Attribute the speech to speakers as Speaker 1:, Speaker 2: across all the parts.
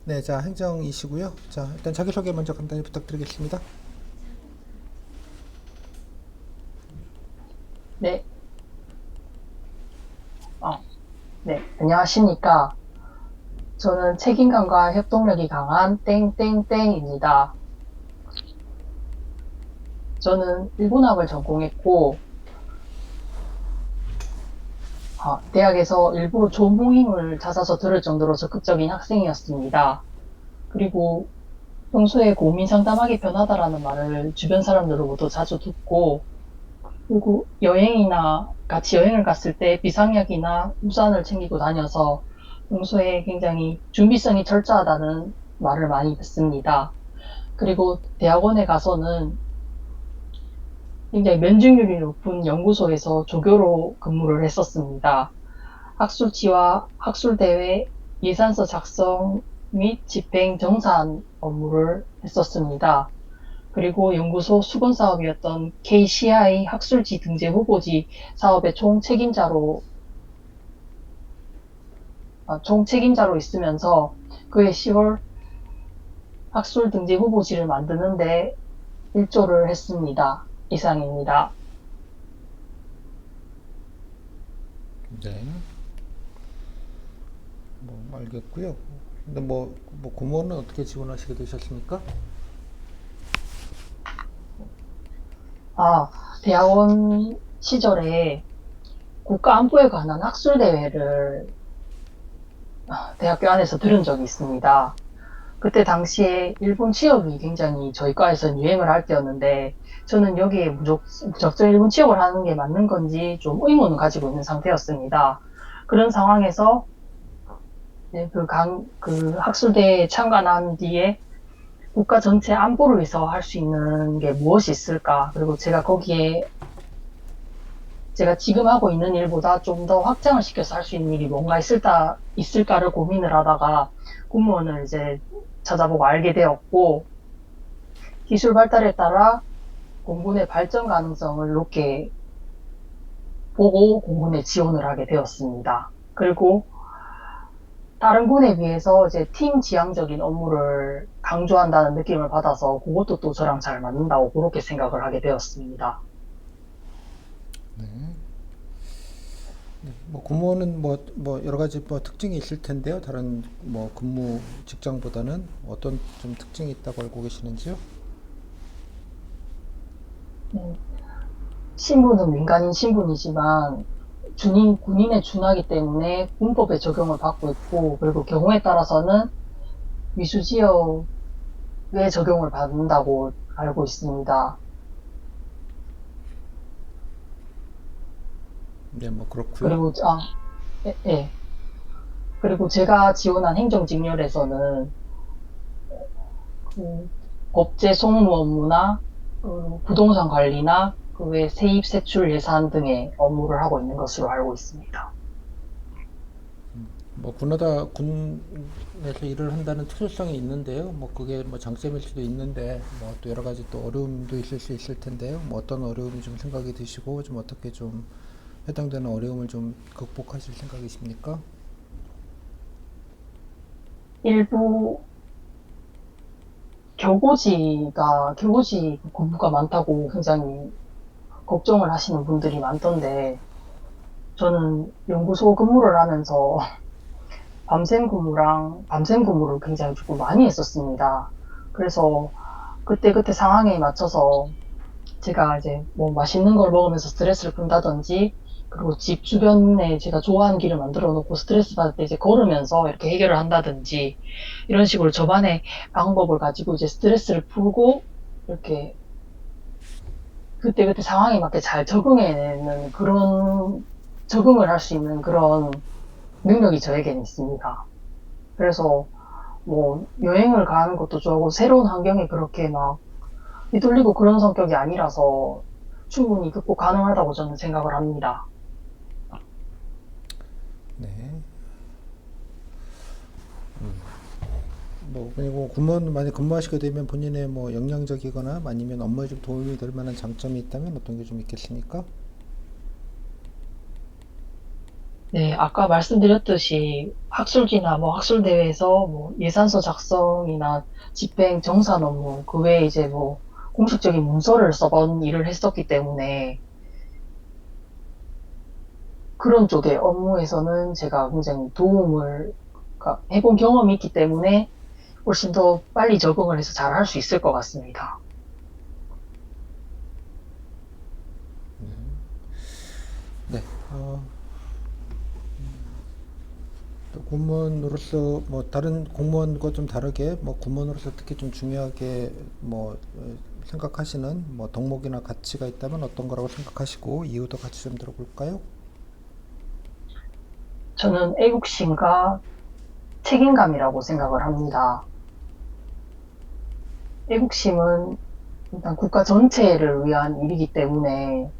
Speaker 1: 네, 자, 행정이시고요. 자, 일단 자기소개 먼저 간단히 부탁드리겠습니다.
Speaker 2: 네, 어, 네, 안녕하십니까. 저는 책임감과 협동력이 강한 땡땡땡입니다. 저는 일본학을 전공했고, 대학에서 일부러 조모임을 찾아서 들을 정도로 적극적인 학생이었습니다. 그리고 평소에 고민 상담하기 편하다라는 말을 주변 사람들로부터 자주 듣고, 그리고 여행이나 같이 여행을 갔을 때 비상약이나 우산을 챙기고 다녀서 평소에 굉장히 준비성이 철저하다는 말을 많이 듣습니다. 그리고 대학원에 가서는 굉장히 면직률이 높은 연구소에서 조교로 근무를 했었습니다. 학술지와 학술대회, 예산서 작성 및 집행 정산 업무를 했었습니다. 그리고 연구소 수건 사업이었던 KCI 학술지 등재 후보지 사업의 총 책임자로 있으면서 그해 10월 학술 등재 후보지를 만드는데 일조를 했습니다. 이상입니다.
Speaker 1: 네, 뭐 알겠고요. 근데 뭐 공무원은 어떻게 지원하시게 되셨습니까?
Speaker 2: 아, 대학원 시절에 국가안보에 관한 학술대회를 대학교 안에서 들은 적이 있습니다. 그때 당시에 일본 취업이 굉장히 저희 과에서는 유행을 할 때였는데 저는 여기에 무작정 일본 취업을 하는 게 맞는 건지 좀 의문을 가지고 있는 상태였습니다. 그런 상황에서 네, 그 학술대회에 참관한 뒤에 국가 전체 안보를 위해서 할 수 있는 게 무엇이 있을까? 그리고 제가 거기에 제가 지금 하고 있는 일보다 좀 더 확장을 시켜서 할 수 있는 일이 뭔가 있을까를 고민을 하다가 공무원을 이제 찾아보고 알게 되었고, 기술 발달에 따라 공군의 발전 가능성을 높게 보고 공군에 지원을 하게 되었습니다. 그리고 다른 군에 비해서 이제 팀 지향적인 업무를 강조한다는 느낌을 받아서 그것도 또 저랑 잘 맞는다고 그렇게 생각을 하게 되었습니다.
Speaker 1: 네. 뭐 공무원은 뭐 여러 가지 뭐 특징이 있을 텐데요. 다른 뭐 근무 직장보다는 어떤 좀 특징이 있다고 알고 계시는지요?
Speaker 2: 음, 신분은 민간인 신분이지만 군인에 준하기 때문에 군법의 적용을 받고 있고, 그리고 경우에 따라서는 위수지역의 적용을 받는다고 알고 있습니다.
Speaker 1: 네, 뭐 그렇고요.
Speaker 2: 그리고, 예, 예. 그리고 제가 지원한 행정직렬에서는 그 법제 송무 업무나 부동산 관리나 그 외 세입 세출 예산 등의 업무를 하고 있는 것으로 알고 있습니다.
Speaker 1: 뭐 군에서 일을 한다는 특수성이 있는데요. 뭐 그게 뭐 장점일 수도 있는데 뭐 또 여러 가지 또 어려움도 있을 수 있을 텐데요. 뭐 어떤 어려움이 좀 생각이 드시고 좀 어떻게 좀 해당되는 어려움을 좀 극복하실 생각이십니까?
Speaker 2: 일부 교고지 근무가 많다고 굉장히 걱정을 하시는 분들이 많던데, 저는 연구소 근무를 하면서 밤샘 근무를 굉장히 조금 많이 했었습니다. 그래서 그때그때 상황에 맞춰서 제가 이제 뭐 맛있는 걸 먹으면서 스트레스를 푼다든지, 그리고 집 주변에 제가 좋아하는 길을 만들어 놓고 스트레스 받을 때 이제 걸으면서 이렇게 해결을 한다든지, 이런 식으로 저만의 방법을 가지고 이제 스트레스를 풀고, 이렇게 그때그때 상황에 맞게 잘 적응해내는 적응을 할 수 있는 그런 능력이 저에게는 있습니다. 그래서 뭐 여행을 가는 것도 좋아하고 새로운 환경에 그렇게 막 휘둘리고 그런 성격이 아니라서 충분히 극복 가능하다고 저는 생각을 합니다.
Speaker 1: 네. 뭐 그리고 군무원 많이 근무하시게 되면 본인의 뭐 역량적이거나 아니면 업무에 좀 도움이 될 만한 장점이 있다면 어떤 게 좀 있겠습니까?
Speaker 2: 네, 아까 말씀드렸듯이 학술지나 뭐 학술대회에서 뭐 예산서 작성이나 집행 정산 업무, 그 외에 이제 뭐 공식적인 문서를 써본 일을 했었기 때문에 그런 쪽의 업무에서는 제가 굉장히 도움을 그러니까 해본 경험이 있기 때문에 훨씬 더 빨리 적응을 해서 잘 할 수 있을 것 같습니다.
Speaker 1: 네. 또 공무원으로서 뭐 다른 공무원과 좀 다르게 뭐 공무원으로서 특히 좀 중요하게 뭐 생각하시는 뭐 덕목이나 가치가 있다면 어떤 거라고 생각하시고 이유도 같이 좀 들어볼까요?
Speaker 2: 저는 애국심과 책임감이라고 생각을 합니다. 애국심은 일단 국가 전체를 위한 일이기 때문에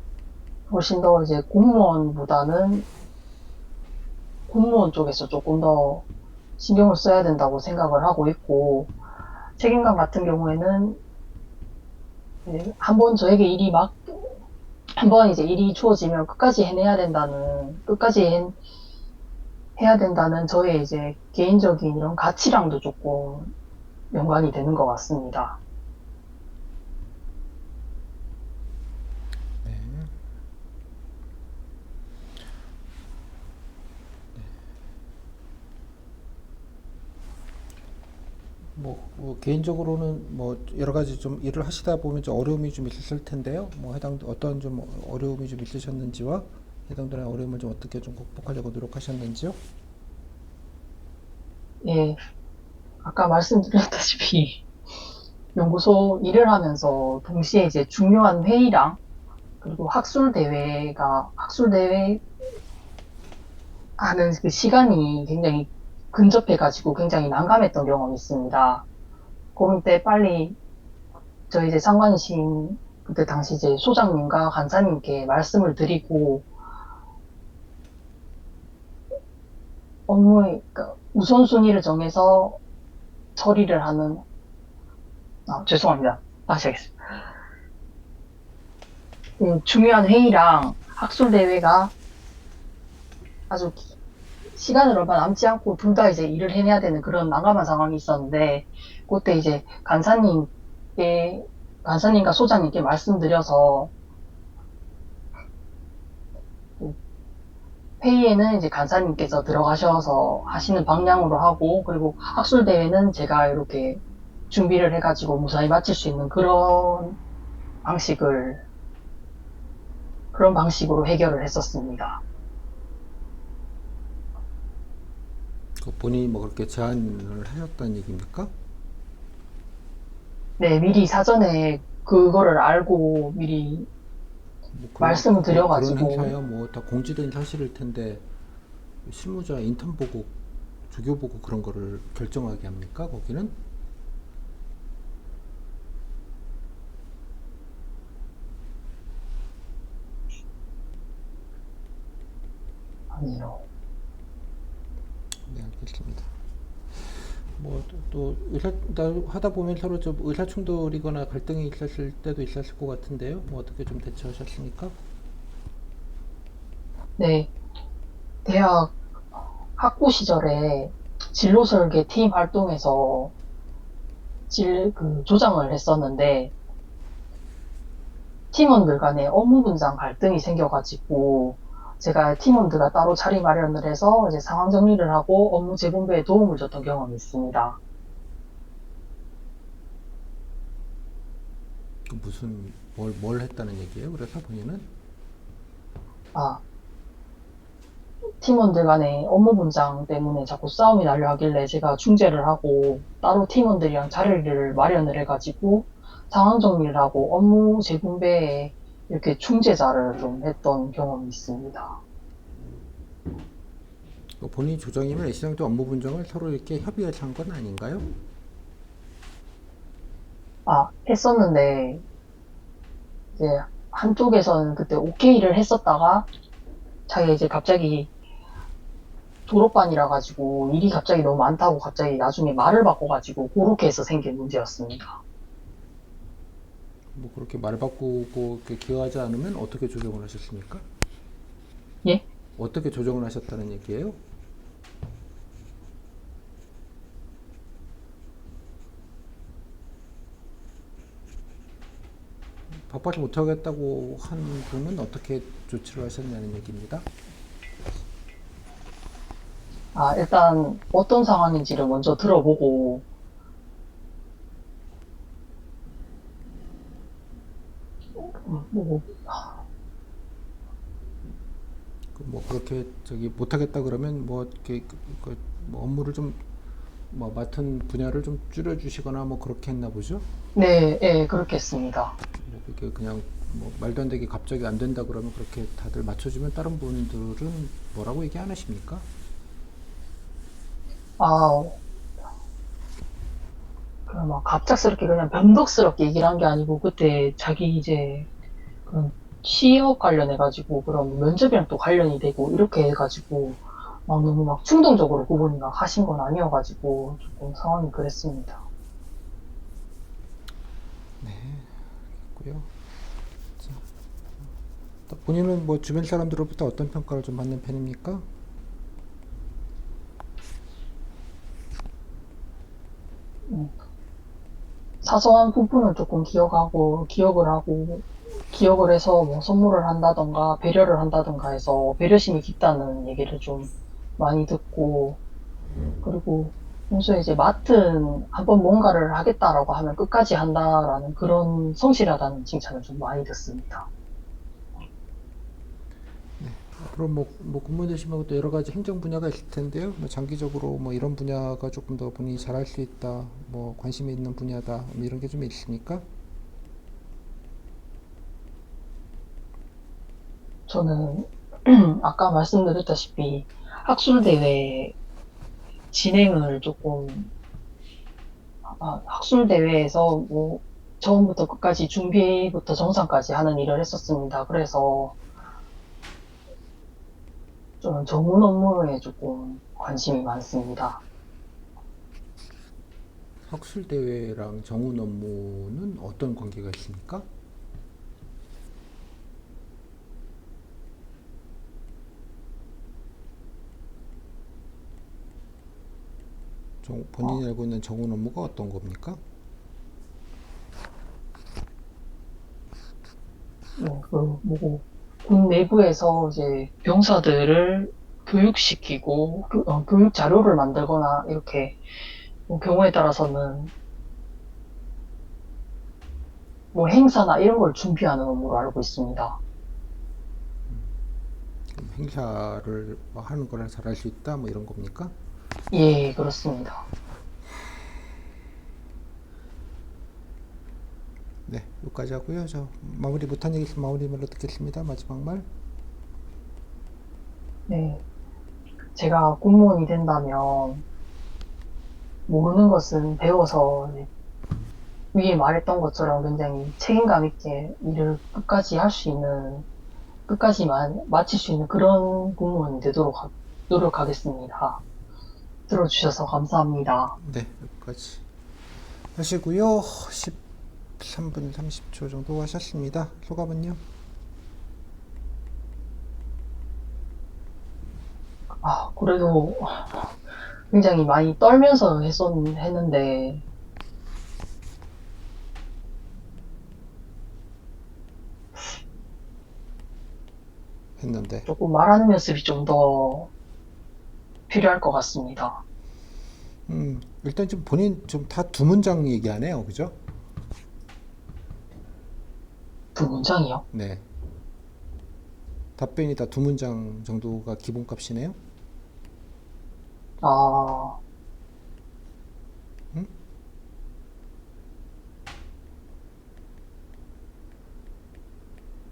Speaker 2: 훨씬 더 이제 공무원보다는 공무원 쪽에서 조금 더 신경을 써야 된다고 생각을 하고 있고, 책임감 같은 경우에는 한번 저에게 한번 이제 일이 주어지면 끝까지 해야 된다는 저의 이제 개인적인 이런 가치랑도 조금 연관이 되는 것 같습니다.
Speaker 1: 네. 뭐 개인적으로는 뭐 여러 가지 좀 일을 하시다 보면 좀 어려움이 좀 있으실 텐데요. 뭐 해당 어떤 좀 어려움이 좀 있으셨는지와 해당되는 어려움을 좀 어떻게 좀 극복하려고 노력하셨는지요?
Speaker 2: 예, 아까 말씀드렸다시피 연구소 일을 하면서 동시에 이제 중요한 회의랑 그리고 학술대회 하는 그 시간이 굉장히 근접해가지고 굉장히 난감했던 경험이 있습니다. 그럴 때 빨리 저희 이제 상관이신 그때 당시 이제 소장님과 간사님께 말씀을 드리고 업무의 그러니까 우선순위를 정해서 처리를 하는 죄송합니다. 다시 하겠습니다. 중요한 회의랑 학술 대회가 아주 시간을 얼마 남지 않고 둘 다 이제 일을 해내야 되는 그런 난감한 상황이 있었는데 그때 이제 간사님과 소장님께 말씀드려서 회의에는 이제 간사님께서 들어가셔서 하시는 방향으로 하고 그리고 학술 대회는 제가 이렇게 준비를 해가지고 무사히 마칠 수 있는 방식을 그런 방식으로 해결을 했었습니다.
Speaker 1: 그 본인이 뭐 그렇게 제안을 하셨다는 얘기입니까?
Speaker 2: 네, 미리 사전에 그거를 알고 미리
Speaker 1: 뭐
Speaker 2: 말씀을
Speaker 1: 그런
Speaker 2: 드려가지고
Speaker 1: 행사야 뭐 다 공지된 사실일 텐데 실무자 인턴 보고 조교 보고 그런 거를 결정하게 합니까? 거기는?
Speaker 2: 아니요.
Speaker 1: 네, 알겠습니다. 뭐 또 하다 보면 서로 좀 의사 충돌이거나 갈등이 있었을 때도 있었을 것 같은데요. 뭐 어떻게 좀 대처하셨습니까?
Speaker 2: 네, 대학 학부 시절에 진로 설계 팀 활동에서 조장을 했었는데 팀원들 간에 업무 분장 갈등이 생겨가지고 제가 팀원들과 따로 자리 마련을 해서 이제 상황 정리를 하고 업무 재분배에 도움을 줬던 경험이 있습니다.
Speaker 1: 그 무슨 뭘 했다는 얘기예요? 그래서 본인은
Speaker 2: 아, 팀원들 간에 업무 분장 때문에 자꾸 싸움이 나려 하길래 제가 중재를 하고 따로 팀원들이랑 자리를 마련을 해가지고 상황 정리를 하고 업무 재분배에 이렇게 중재자를 좀 했던 경험이 있습니다.
Speaker 1: 그 본인이 조정이면 A씨랑도 업무 분정을 서로 이렇게 협의해서 한 건 아닌가요?
Speaker 2: 했었는데 이제 한쪽에서는 그때 오케이를 했었다가 자기가 이제 갑자기 졸업반이라 가지고 일이 갑자기 너무 많다고 갑자기 나중에 말을 바꿔가지고 그렇게 해서 생긴 문제였습니다.
Speaker 1: 뭐 그렇게 말 바꾸고 이렇게 기여하지 않으면 어떻게 조정을 하셨습니까?
Speaker 2: 예?
Speaker 1: 어떻게 조정을 하셨다는 얘기예요? 바빠서 못하겠다고 한 분은 어떻게 조치를 하셨냐는 얘기입니다.
Speaker 2: 일단 어떤 상황인지를 먼저 들어보고, 뭐,
Speaker 1: 뭐 그렇게 저기 못하겠다 그러면 뭐 이렇게 뭐 업무를 좀 뭐 맡은 분야를 좀 줄여주시거나 뭐 그렇게 했나 보죠.
Speaker 2: 네, 예, 그렇게 했습니다.
Speaker 1: 뭐 그게 그냥 뭐 말도 안 되게 갑자기 안 된다 그러면 그렇게 다들 맞춰주면 다른 분들은 뭐라고 얘기 안 하십니까?
Speaker 2: 아, 그냥 막 갑작스럽게 그냥 변덕스럽게 얘기를 한 게 아니고, 그때 자기 이제 그런 취업 관련해가지고, 그런 면접이랑 또 관련이 되고, 이렇게 해가지고, 막 너무 막 충동적으로 그분이 막 하신 건 아니어가지고, 조금 상황이 그랬습니다.
Speaker 1: 고요. 또 본인은 뭐 주변 사람들로부터 어떤 평가를 좀 받는 편입니까?
Speaker 2: 음, 사소한 부분을 조금 기억을 해서 뭐 선물을 한다던가, 배려를 한다던가 해서 배려심이 깊다는 얘기를 좀 많이 듣고, 그리고 평소에 이제 한번 뭔가를 하겠다라고 하면 끝까지 한다라는 그런 성실하다는 칭찬을 좀 많이 듣습니다.
Speaker 1: 앞으로 뭐 근무되시면 또 여러 가지 행정 분야가 있을 텐데요. 뭐 장기적으로 뭐 이런 분야가 조금 더 본인이 잘할 수 있다, 뭐 관심이 있는 분야다, 뭐 이런 게 좀 있습니까?
Speaker 2: 저는 아까 말씀드렸다시피 학술대회 진행을 조금, 학술대회에서 뭐 처음부터 끝까지 준비부터 정상까지 하는 일을 했었습니다. 그래서 저는 전문 업무에 조금 관심이 많습니다.
Speaker 1: 학술 대회랑 정훈 업무는 어떤 관계가 있습니까? 본인이 알고 있는 정훈 업무가 어떤 겁니까?
Speaker 2: 뭐고, 군 내부에서 이제 병사들을 교육시키고, 교육 자료를 만들거나, 이렇게, 뭐 경우에 따라서는, 뭐 행사나 이런 걸 준비하는 업무로 알고 있습니다.
Speaker 1: 행사를 뭐 하는 걸 잘할 수 있다, 뭐 이런 겁니까?
Speaker 2: 예, 그렇습니다.
Speaker 1: 네, 여기까지 하고요. 저 마무리 못한 얘기 있으면 마무리 말로 듣겠습니다. 마지막 말.
Speaker 2: 네. 제가 공무원이 된다면, 모르는 것은 배워서, 이제 위에 말했던 것처럼 굉장히 책임감 있게 일을 끝까지 할 수 있는, 마칠 수 있는 그런 공무원이 되도록 노력하겠습니다. 들어주셔서 감사합니다.
Speaker 1: 네, 여기까지 하시고요. 13분 30초 정도 하셨습니다. 소감은요?
Speaker 2: 그래도 굉장히 많이 떨면서 했는데,
Speaker 1: 했는데
Speaker 2: 조금 말하는 연습이 좀 더 필요할 것 같습니다.
Speaker 1: 일단 좀 본인 좀 다 두 문장 얘기하네요. 그죠?
Speaker 2: 두 문장이요?
Speaker 1: 네. 답변이 다 두 문장 정도가 기본값이네요.
Speaker 2: 아,
Speaker 1: 음?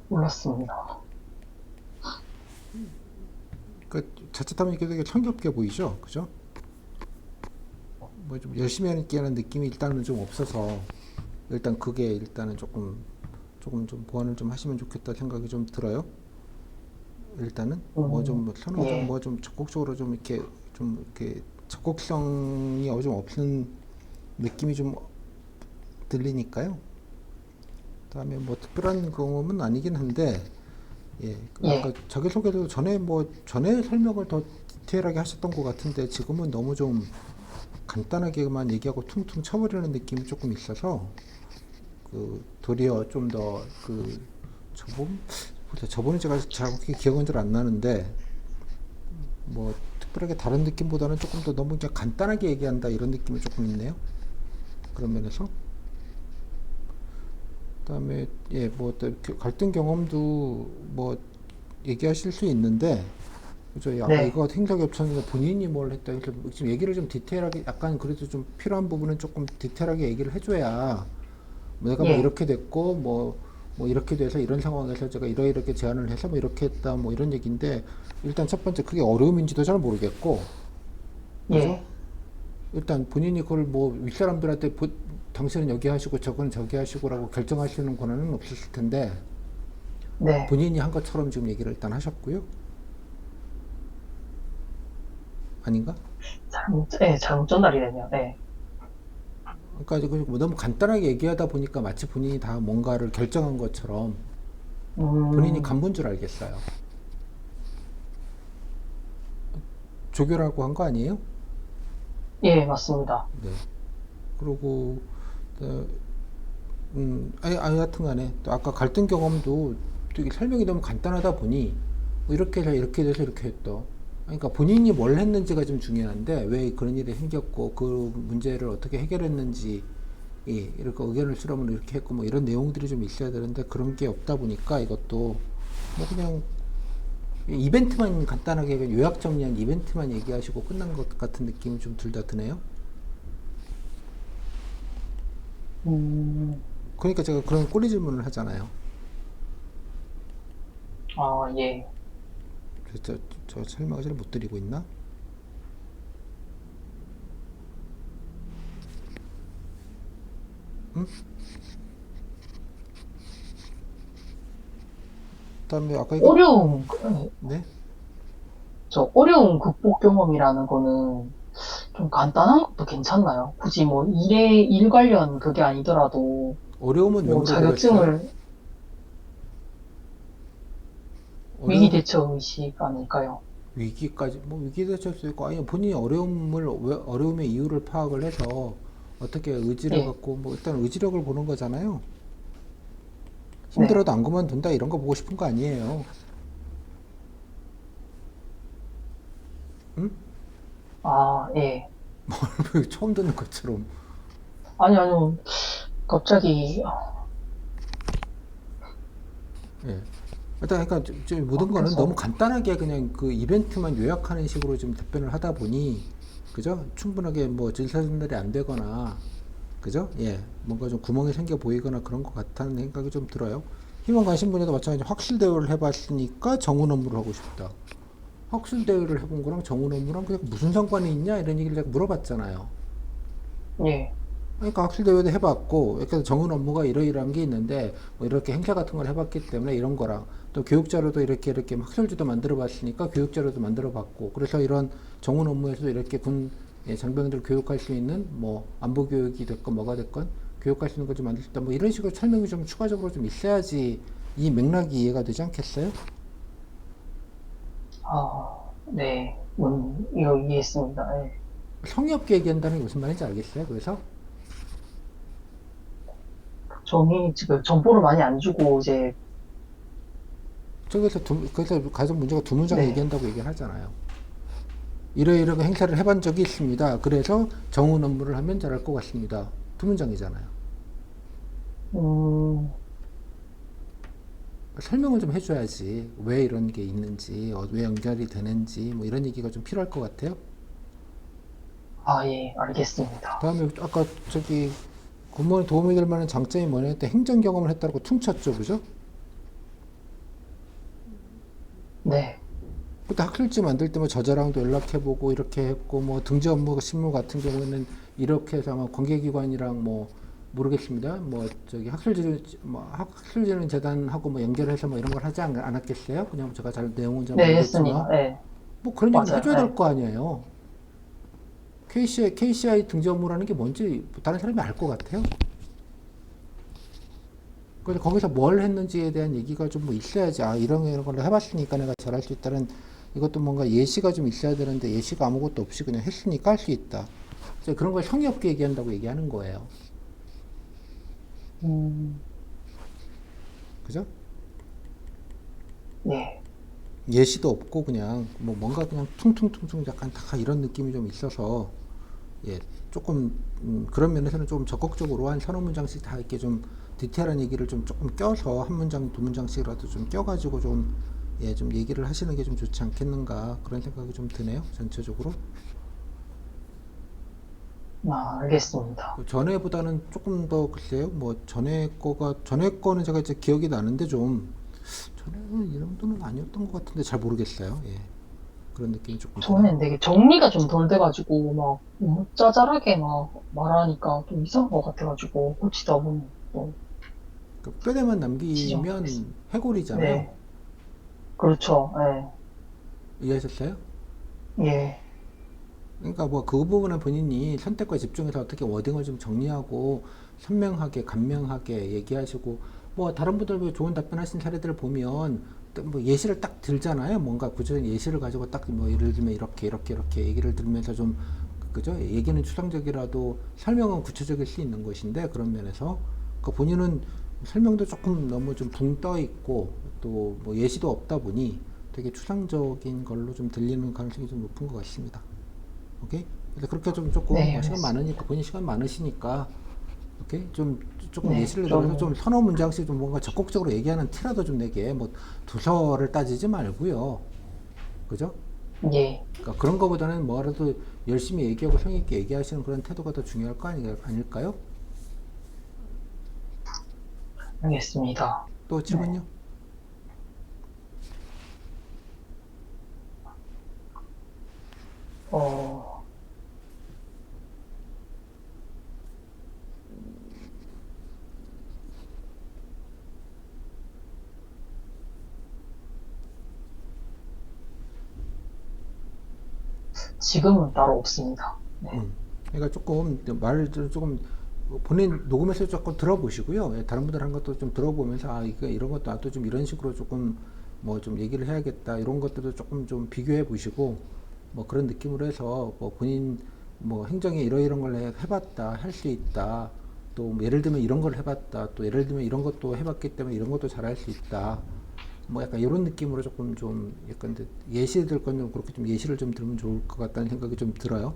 Speaker 2: 몰랐습니다.
Speaker 1: 그 자칫하면 이게 되게 성겹게 보이죠, 그죠? 뭐 좀 열심히 하는 느낌이 일단은 좀 없어서 일단 그게 일단은 조금 좀 보완을 좀 하시면 좋겠다 생각이 좀 들어요. 일단은 뭐 좀 서너 좀
Speaker 2: 예,
Speaker 1: 뭐 좀 적극적으로 좀 이렇게 적극성이 좀 없는 느낌이 좀 들리니까요. 그다음에 뭐 특별한 경험은 아니긴 한데 예.
Speaker 2: 예,
Speaker 1: 아까 자기소개도 전에 설명을 더 디테일하게 하셨던 것 같은데 지금은 너무 좀 간단하게만 얘기하고 퉁퉁 쳐버리는 느낌이 조금 있어서 도리어 좀 더 저번에 제가 정확히 기억은 잘 안 나는데 뭐 특별하게 다른 느낌보다는 조금 더 너무 그냥 간단하게 얘기한다 이런 느낌이 조금 있네요. 그런 면에서 그다음에 또 갈등 경험도 뭐 얘기하실 수 있는데 그죠? 아까
Speaker 2: 네,
Speaker 1: 이거 행사 겹쳤는데 본인이 뭘 했다. 그래서 지금 얘기를 좀 디테일하게 약간 그래도 좀 필요한 부분은 조금 디테일하게 얘기를 해줘야 내가 뭐
Speaker 2: 예,
Speaker 1: 이렇게 됐고 뭐 이렇게 돼서 이런 상황에서 제가 이렇게 제안을 해서 뭐 이렇게 했다 뭐 이런 얘기인데 일단 첫 번째 그게 어려움인지도 잘 모르겠고 그죠?
Speaker 2: 예,
Speaker 1: 일단 본인이 그걸 뭐 윗사람들한테 당신은 여기 하시고 저건 저기 하시고라고 결정하시는 권한은 없었을 텐데
Speaker 2: 네.
Speaker 1: 본인이 한 것처럼 지금 얘기를 일단 하셨고요. 아닌가?
Speaker 2: 잘못 전달이 되네요. 네.
Speaker 1: 그러니까 뭐 너무 간단하게 얘기하다 보니까 마치 본인이 다 뭔가를 결정한 것처럼 본인이
Speaker 2: 음,
Speaker 1: 간본 줄 알겠어요. 조교라고 한 거 아니에요?
Speaker 2: 예, 맞습니다.
Speaker 1: 네. 그리고 아니 하여튼 간에 또 아까 갈등 경험도 되게 설명이 너무 간단하다 보니 뭐 이렇게 해서 이렇게 돼서 이렇게 했다. 그러니까 본인이 뭘 했는지가 좀 중요한데 왜 그런 일이 생겼고 그 문제를 어떻게 해결했는지 이렇게 의견을 수렴을 이렇게 했고 뭐 이런 내용들이 좀 있어야 되는데 그런 게 없다 보니까 이것도 뭐 그냥 이벤트만 간단하게 요약 정리한 이벤트만 얘기하시고 끝난 것 같은 느낌이 좀 둘 다 드네요.
Speaker 2: 음,
Speaker 1: 그러니까 제가 그런 꼬리 질문을 하잖아요.
Speaker 2: 아, 예.
Speaker 1: 그래서 저 설명을 잘 못 드리고 있나? 응? 그다음에 아까 이거
Speaker 2: 어려움,
Speaker 1: 네?
Speaker 2: 어려움 극복 경험이라는 거는 좀 간단한 것도 괜찮나요? 굳이 뭐 일 관련 그게 아니더라도
Speaker 1: 어려움은 왜
Speaker 2: 뭐
Speaker 1: 물어보겠어요?
Speaker 2: 자격증을 위기
Speaker 1: 어려움
Speaker 2: 대처 의식 아닐까요?
Speaker 1: 위기까지 뭐 위기 대처할 수 있고 아니 본인이 어려움을 왜 어려움의 이유를 파악을 해서 어떻게 의지를
Speaker 2: 예,
Speaker 1: 갖고 뭐 일단 의지력을 보는 거잖아요.
Speaker 2: 네.
Speaker 1: 힘들어도 안 그만둔다 이런 거 보고 싶은 거 아니에요. 응?
Speaker 2: 아, 예.
Speaker 1: 처음 듣는 것처럼.
Speaker 2: 아니요. 갑자기,
Speaker 1: 예. 일단 그러니까 모든 거는 너무
Speaker 2: 바뀌어서,
Speaker 1: 간단하게 그냥 그 이벤트만 요약하는 식으로 좀 답변을 하다 보니 그죠? 충분하게 뭐 질서전달이 안 되거나 그죠? 예. 뭔가 좀 구멍이 생겨 보이거나 그런 것 같다는 생각이 좀 들어요. 희망 가신 분에도 마찬가지 확실 대우를 해봤으니까 정훈 업무를 하고 싶다. 확실 대우를 해본 거랑 정훈 업무랑 그냥 무슨 상관이 있냐 이런 얘기를 제가 물어봤잖아요.
Speaker 2: 예,
Speaker 1: 그러니까 학술 대회도 해봤고, 그래서 정은 업무가 이러이러한 게 있는데, 뭐 이렇게 행사 같은 걸 해봤기 때문에 이런 거랑, 또 교육자료도 이렇게 학술지도 만들어봤으니까 교육자료도 만들어봤고, 그래서 이런 정은 업무에서도 이렇게 장병들 교육할 수 있는 뭐 안보 교육이 됐건 뭐가 됐건 교육할 수 있는 걸 좀 만들 수 있다. 뭐 이런 식으로 설명이 좀 추가적으로 좀 있어야지 이 맥락이 이해가 되지 않겠어요?
Speaker 2: 네. 이거 이해했습니다. 예.
Speaker 1: 성의 없게 얘기한다는 게 무슨 말인지 알겠어요? 그래서
Speaker 2: 정이 지금 정보를 많이 안 주고, 이제,
Speaker 1: 그래서 가장 문제가 두 문장
Speaker 2: 네.
Speaker 1: 얘기한다고 얘기를 하잖아요. 이러이러한 행사를 해본 적이 있습니다. 그래서 정훈 업무를 하면 잘할 것 같습니다. 두 문장이잖아요.
Speaker 2: 음,
Speaker 1: 설명을 좀 해줘야지. 왜 이런 게 있는지, 왜 연결이 되는지, 뭐 이런 얘기가 좀 필요할 것 같아요.
Speaker 2: 예, 알겠습니다.
Speaker 1: 다음에 아까 공무원에 도움이 될 만한 장점이 뭐냐 했때 행정 경험을 했다고 퉁쳤죠, 그죠?
Speaker 2: 네.
Speaker 1: 그때 학술지 만들 때 뭐 저자랑도 연락해보고 이렇게 했고 뭐 등재 업무 실무 같은 경우에는 이렇게 해서 아마 관계기관이랑 뭐 모르겠습니다. 뭐 학술지는 재단하고 뭐 연결해서 뭐 이런 걸 하지 않았겠어요? 그냥 제가 잘 내용은 잘
Speaker 2: 네,
Speaker 1: 모르겠지만
Speaker 2: 했습니다. 네,
Speaker 1: 뭐 그런 얘기는
Speaker 2: 맞아요.
Speaker 1: 해줘야 될
Speaker 2: 네.
Speaker 1: 거 아니에요. KCI 등재 업무라는 게 뭔지 다른 사람이 알 것 같아요. 그래서 거기서 뭘 했는지에 대한 얘기가 좀 뭐 있어야지. 아, 이런 걸 해봤으니까 내가 잘할 수 있다는 이것도 뭔가 예시가 좀 있어야 되는데 예시가 아무것도 없이 그냥 했으니까 할 수 있다. 그래서 그런 걸 성의 없게 얘기한다고 얘기하는 거예요.
Speaker 2: 음,
Speaker 1: 그죠?
Speaker 2: 네.
Speaker 1: 예시도 없고 그냥 뭐 뭔가 그냥 퉁퉁퉁퉁 약간 다 이런 느낌이 좀 있어서 예, 조금 그런 면에서는 좀 적극적으로 한 서너 문장씩 다 이렇게 좀 디테일한 얘기를 좀 조금 껴서 한 문장 두 문장씩이라도 좀 껴가지고 좀 예, 좀 얘기를 하시는 게 좀 좋지 않겠는가 그런 생각이 좀 드네요. 전체적으로.
Speaker 2: 아, 알겠습니다.
Speaker 1: 전에보다는 조금 더 글쎄요. 뭐 전에 거는 제가 이제 기억이 나는데 좀 전에는 이 정도는 아니었던 것 같은데 잘 모르겠어요. 예. 그런 느낌이 조금 드네요.
Speaker 2: 저는 되게 정리가 좀 덜 돼가지고, 막, 너무 짜잘하게 막 말하니까 좀 이상한 것 같아가지고, 고치다 보면 또
Speaker 1: 그 뼈대만
Speaker 2: 지정하겠습니다.
Speaker 1: 남기면 해골이잖아요.
Speaker 2: 네. 그렇죠.
Speaker 1: 이해하셨어요?
Speaker 2: 예. 예.
Speaker 1: 그러니까 뭐 그 부분은 본인이 선택과 집중해서 어떻게 워딩을 좀 정리하고 선명하게 간명하게 얘기하시고 뭐 다른 분들 뭐 좋은 답변하신 사례들을 보면 또뭐 예시를 딱 들잖아요. 뭔가 구체적인 예시를 가지고 딱 뭐 예를 들면 이렇게 얘기를 들으면서 좀 그죠? 얘기는 추상적이라도 설명은 구체적일 수 있는 것인데 그런 면에서 그 본인은 설명도 조금 너무 좀 붕 떠 있고 또 뭐 예시도 없다 보니 되게 추상적인 걸로 좀 들리는 가능성이 좀 높은 것 같습니다. 오케이? 그래서 그렇게 좀 조금
Speaker 2: 네,
Speaker 1: 뭐 시간
Speaker 2: 알겠습니다.
Speaker 1: 많으니까 본인 시간 많으시니까 오케이? 좀 조금
Speaker 2: 네,
Speaker 1: 예시를 들어서 좀
Speaker 2: 좀,
Speaker 1: 서너 문장씩 좀 뭔가 적극적으로 얘기하는 티라도 좀 내게 뭐 도서를 따지지 말고요. 그죠?
Speaker 2: 예,
Speaker 1: 그러니까 그런 거보다는 뭐라도 열심히 얘기하고 성의 있게 얘기하시는 그런 태도가 더 중요할 거 아닐까요?
Speaker 2: 알겠습니다.
Speaker 1: 또
Speaker 2: 네.
Speaker 1: 질문요?
Speaker 2: 어, 지금은 따로 없습니다. 네.
Speaker 1: 그러니까 조금 말을 조금 본인 녹음해서 조금 들어보시고요. 예, 다른 분들 한 것도 좀 들어보면서 아 이거 이런 것도 나도 좀 이런 식으로 조금 뭐 좀 얘기를 해야겠다 이런 것들도 조금 좀 비교해 보시고 뭐 그런 느낌으로 해서 뭐 본인 뭐 행정에 이러이런 걸 해봤다 할 수 있다 또뭐 예를 들면 이런 걸 해봤다 또 예를 들면 이런 것도 해봤기 때문에 이런 것도 잘할 수 있다 뭐 약간 이런 느낌으로 조금 좀 약간 예시 들 건 좀 그렇게 좀 예시를 좀 들면 좋을 것 같다는 생각이 좀 들어요.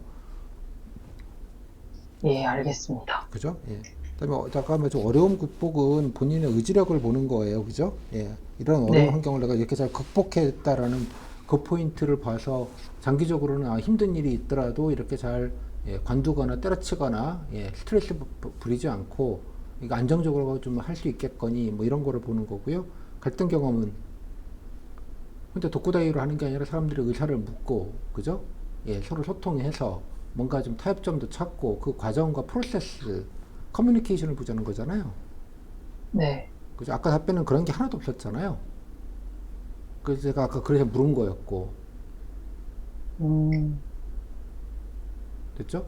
Speaker 2: 예, 알겠습니다.
Speaker 1: 그죠? 예. 그다음에 잠깐만 좀 어려움 극복은 본인의 의지력을 보는 거예요. 그죠? 예. 이런 어려운
Speaker 2: 네,
Speaker 1: 환경을 내가 이렇게 잘 극복했다라는 그 포인트를 봐서 장기적으로는 아, 힘든 일이 있더라도 이렇게 잘 예, 관두거나 때려치거나 예, 스트레스 부리지 않고 이거 안정적으로 좀 할 수 있겠거니 뭐 이런 거를 보는 거고요. 갈등 경험은 근데 독구다이로 하는 게 아니라 사람들의 의사를 묻고, 그죠? 예, 서로 소통해서 뭔가 좀 타협점도 찾고 그 과정과 프로세스, 커뮤니케이션을 보자는 거잖아요.
Speaker 2: 네,
Speaker 1: 그죠? 아까 답변은 그런 게 하나도 없었잖아요. 그래서 제가 아까 그래서 물은 거였고,
Speaker 2: 음,
Speaker 1: 됐죠?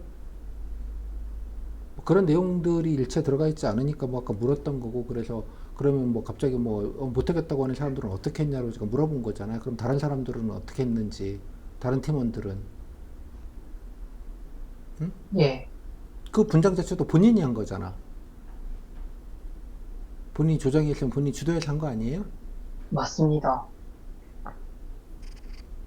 Speaker 1: 뭐 그런 내용들이 일체 들어가 있지 않으니까 뭐 아까 물었던 거고, 그래서 그러면 뭐 갑자기 뭐 못하겠다고 하는 사람들은 어떻게 했냐고 제가 물어본 거잖아요. 그럼 다른 사람들은 어떻게 했는지, 다른 팀원들은. 응?
Speaker 2: 예,
Speaker 1: 그 분장 자체도 본인이 한 거잖아. 본인이 조정했으면 본인이 주도해서 한 거 아니에요?
Speaker 2: 맞습니다.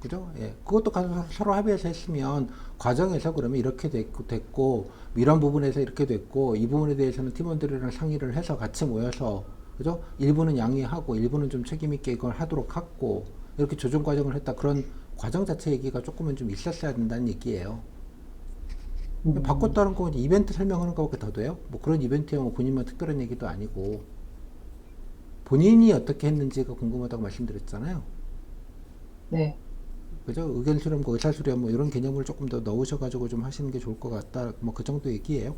Speaker 1: 그죠? 예. 그것도 가서 서로 합의해서 했으면 과정에서 그러면 이렇게 됐고 이런 부분에서 이렇게 됐고 이 부분에 대해서는 팀원들이랑 상의를 해서 같이 모여서 그죠? 일부는 양해하고 일부는 좀 책임 있게 이걸 하도록 하고 이렇게 조정 과정을 했다. 그런 과정 자체 얘기가 조금은 좀 있었어야 된다는 얘기예요.
Speaker 2: 음,
Speaker 1: 바꿨다는 건 이벤트 설명하는 것밖에 더 돼요? 뭐 그런 이벤트야 뭐 본인만 특별한 얘기도 아니고 본인이 어떻게 했는지가 궁금하다고 말씀드렸잖아요.
Speaker 2: 네,
Speaker 1: 그죠? 의견 수렴과 의사 수렴 뭐 이런 개념을 조금 더 넣으셔가지고 좀 하시는 게 좋을 것 같다. 뭐 그 정도 얘기예요.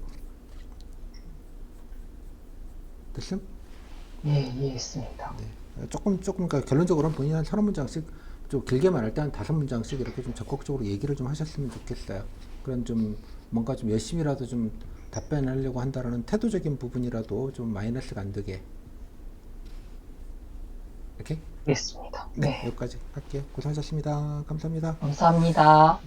Speaker 1: 됐음?
Speaker 2: 예, 이해했습니다.
Speaker 1: 조금 그러니까 결론적으로는 본인 한 서너 문장씩 좀 길게 말할 때 한 다섯 문장씩 이렇게 좀 적극적으로 얘기를 좀 하셨으면 좋겠어요. 그런 좀 뭔가 좀 열심히라도 좀 답변하려고 한다라는 태도적인 부분이라도 좀 마이너스가 안 되게
Speaker 2: 되겠습니다.
Speaker 1: 네,
Speaker 2: 네,
Speaker 1: 여기까지 할게요. 고생하셨습니다. 감사합니다.
Speaker 2: 감사합니다.